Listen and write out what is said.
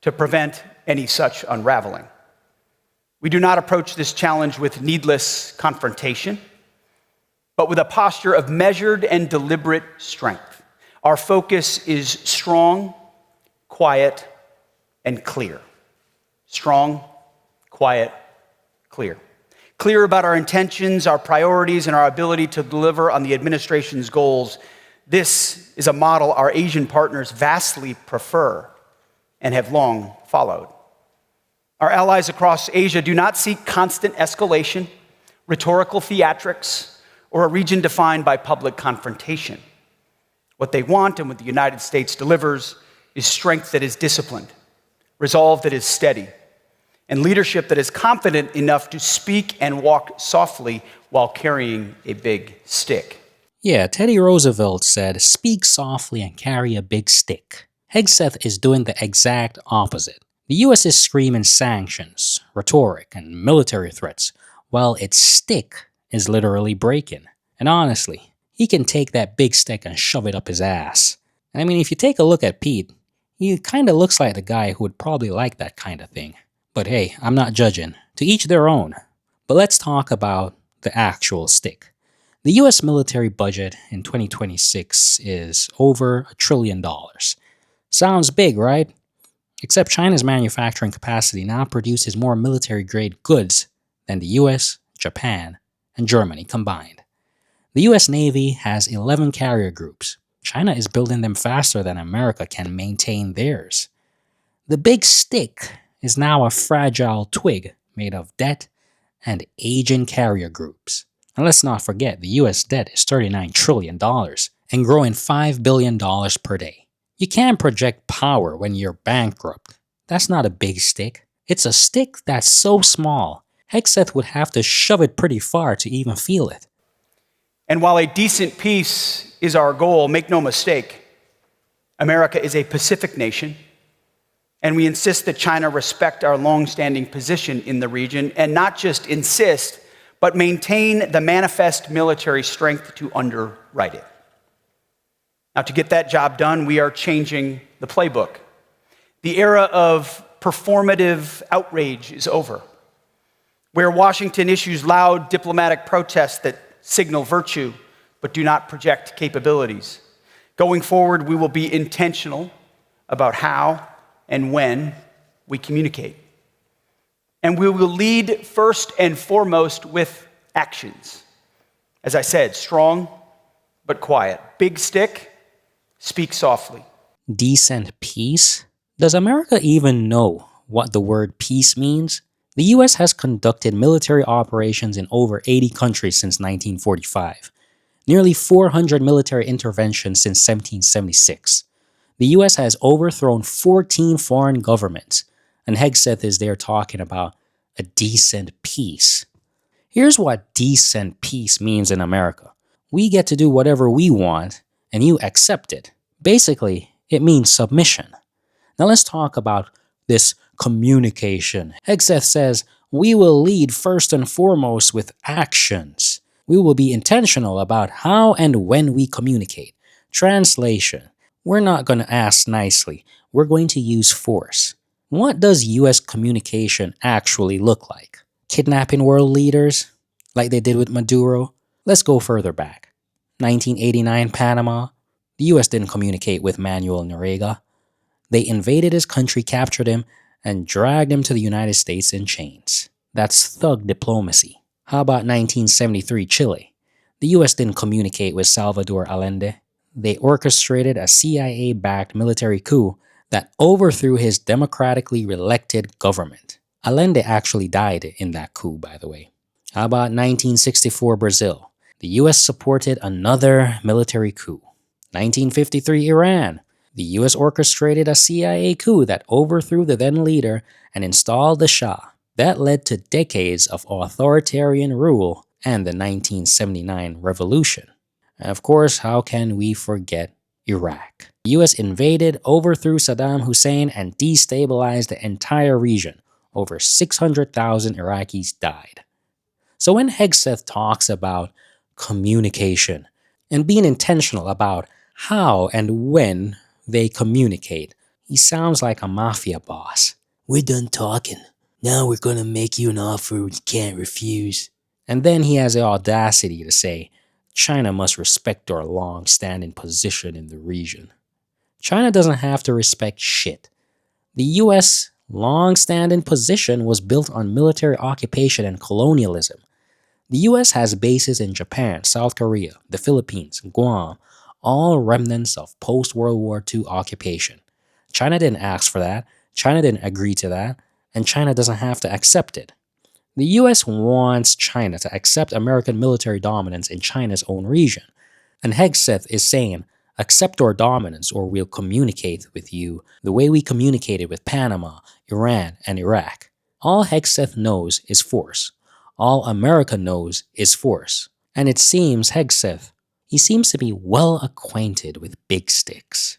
to prevent any such unraveling. We do not approach this challenge with needless confrontation, but with a posture of measured and deliberate strength. Our focus is strong, quiet, and clear. Strong, quiet, clear. Clear about our intentions, our priorities, and our ability to deliver on the administration's goals. This is a model our Asian partners vastly prefer and have long followed. Our allies across Asia do not seek constant escalation, rhetorical theatrics, or a region defined by public confrontation. What they want and what the United States delivers is strength that is disciplined, resolve that is steady, and leadership that is confident enough to speak and walk softly while carrying a big stick. Yeah, Teddy Roosevelt said, "Speak softly and carry a big stick." Hegseth is doing the exact opposite. The US is screaming sanctions, rhetoric, and military threats, while its stick is literally breaking. And honestly, he can take that big stick and shove it up his ass. And I mean, if you take a look at Pete, he kinda looks like the guy who would probably like that kind of thing. But hey, I'm not judging. To each their own. But let's talk about the actual stick. The US military budget in 2026 is over $1 trillion. Sounds big, right? Except China's manufacturing capacity now produces more military-grade goods than the US, Japan, and Germany combined. The US Navy has 11 carrier groups. China is building them faster than America can maintain theirs. The big stick is now a fragile twig made of debt and aging carrier groups. And let's not forget, the US debt is $39 trillion and growing $5 billion per day. You can't project power when you're bankrupt. That's not a big stick. It's a stick that's so small, Hegseth would have to shove it pretty far to even feel it. And while a decent peace is our goal, make no mistake, America is a Pacific nation, and we insist that China respect our long-standing position in the region, and not just insist, but maintain the manifest military strength to underwrite it. Now, to get that job done, we are changing the playbook. The era of performative outrage is over, where Washington issues loud diplomatic protests that signal virtue but do not project capabilities. Going forward, we will be intentional about how and when we communicate. And we will lead first and foremost with actions. As I said, strong but quiet. Big stick, speak softly. Decent peace? Does America even know what the word peace means? The US has conducted military operations in over 80 countries since 1945. Nearly 400 military interventions since 1776. The US has overthrown 14 foreign governments, and Hegseth is there talking about a decent peace. Here's what decent peace means in America. We get to do whatever we want, and you accept it. Basically, it means submission. Now let's talk about this communication. Hegseth says, we will lead first and foremost with actions. We will be intentional about how and when we communicate. Translation. We're not going to ask nicely. We're going to use force. What does US communication actually look like? Kidnapping world leaders? Like they did with Maduro? Let's go further back. 1989 Panama. The US didn't communicate with Manuel Noriega. They invaded his country, captured him, and dragged him to the United States in chains. That's thug diplomacy. How about 1973 Chile? The US didn't communicate with Salvador Allende. They orchestrated a CIA-backed military coup that overthrew his democratically elected government. Allende actually died in that coup, by the way. How about 1964 Brazil? The US supported another military coup. 1953 Iran. The US orchestrated a CIA coup that overthrew the then leader and installed the Shah. That led to decades of authoritarian rule and the 1979 revolution. And of course, how can we forget Iraq? The US invaded, overthrew Saddam Hussein, and destabilized the entire region. Over 600,000 Iraqis died. So when Hegseth talks about communication and being intentional about how and when they communicate, He sounds like a mafia boss. We're done talking. Now we're gonna make you an offer you can't refuse. And then he has the audacity to say, China must respect our long-standing position in the region. China doesn't have to respect shit. The US long-standing position was built on military occupation and colonialism. The US has bases in Japan, South Korea, the Philippines, Guam, all remnants of post-World War II occupation. China didn't ask for that, China didn't agree to that, and China doesn't have to accept it. The US wants China to accept American military dominance in China's own region. And Hegseth is saying, accept our dominance or we'll communicate with you the way we communicated with Panama, Iran, and Iraq. All Hegseth knows is force. All America knows is force. And it seems Hegseth, he seems to be well acquainted with big sticks.